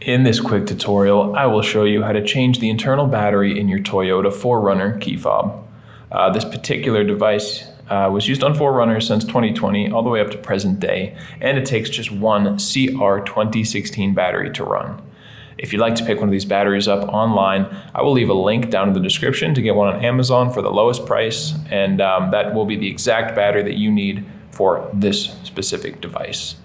In this quick tutorial, I will show you how to change the internal battery in your Toyota 4Runner key fob. This particular device was used on 4Runner since 2020 all the way up to present day, and it takes just one CR 2016 battery to run. If you'd like to pick one of these batteries up online, I will leave a link down in the description to get one on Amazon for the lowest price, and that will be the exact battery that you need for this specific device.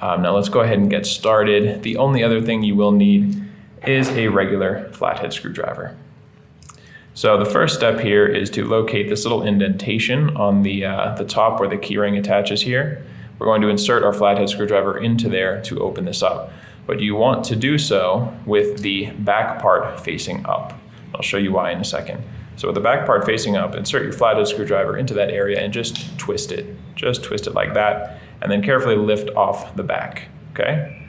Now let's go ahead and get started. The only other thing you will need is a regular flathead screwdriver. So the first step here is to locate this little indentation on the top where the keyring attaches here. We're going to insert our flathead screwdriver into there to open this up. But you want to do so with the back part facing up. I'll show you why in a second. So with the back part facing up, insert your flathead screwdriver into that area and just twist it. Just twist it like that, and then carefully lift off the back, okay?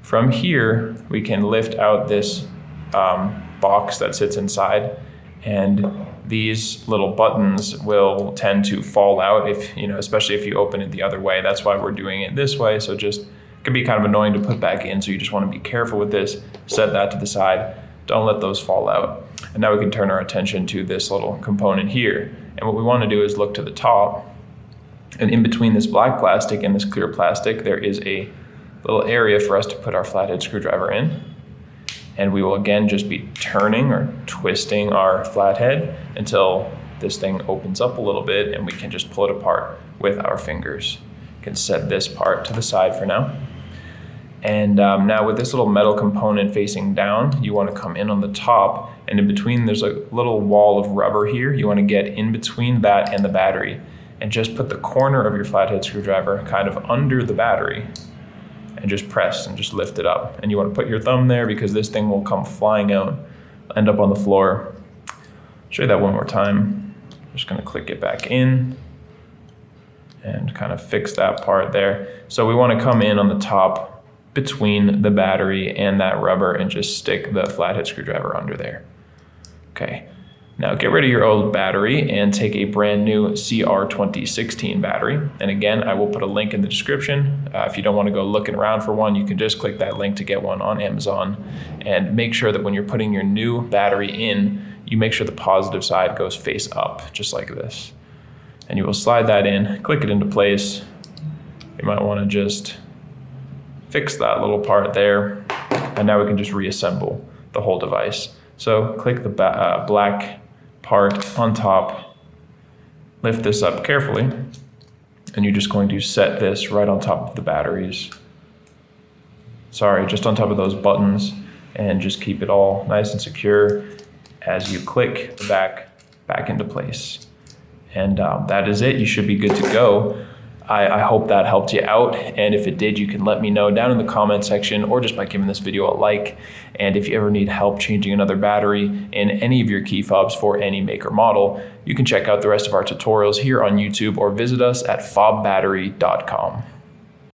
From here, we can lift out this box that sits inside, and these little buttons will tend to fall out if, especially if you open it the other way. That's why we're doing it this way. So just, it can be kind of annoying to put back in. So you just want to be careful with this, set that to the side. Don't let those fall out. And now we can turn our attention to this little component here. And what we want to do is look to the top, and in between this black plastic and this clear plastic, there is a little area for us to put our flathead screwdriver in. And we will again just be turning or twisting our flathead until this thing opens up a little bit and we can just pull it apart with our fingers. You can set this part to the side for now. And now with this little metal component facing down, you want to come in on the top, and in between there's a little wall of rubber here. You want to get in between that and the battery and just put the corner of your flathead screwdriver kind of under the battery and just press and just lift it up. And you want to put your thumb there because this thing will come flying out, end up on the floor. I'll show you that one more time. Just going to click it back in and kind of fix that part there. So we want to come in on the top between the battery and that rubber and just stick the flathead screwdriver under there. Okay, now get rid of your old battery and take a brand new CR 2016 battery. And again, I will put a link in the description. If you don't want to go looking around for one, you can just click that link to get one on Amazon. And make sure that when you're putting your new battery in, you make sure the positive side goes face up, just like this. And you will slide that in, click it into place. You might want to just fix that little part there, and now we can just reassemble the whole device. So click the black part on top, lift this up carefully, and you're just going to set this right on top of the batteries. Sorry, just on top of those buttons, and just keep it all nice and secure as you click the back into place. And that is it. You should be good to go. I hope that helped you out, and if it did, you can let me know down in the comment section or just by giving this video a like. And if you ever need help changing another battery in any of your key fobs for any make or model, you can check out the rest of our tutorials here on YouTube or visit us at fobbattery.com.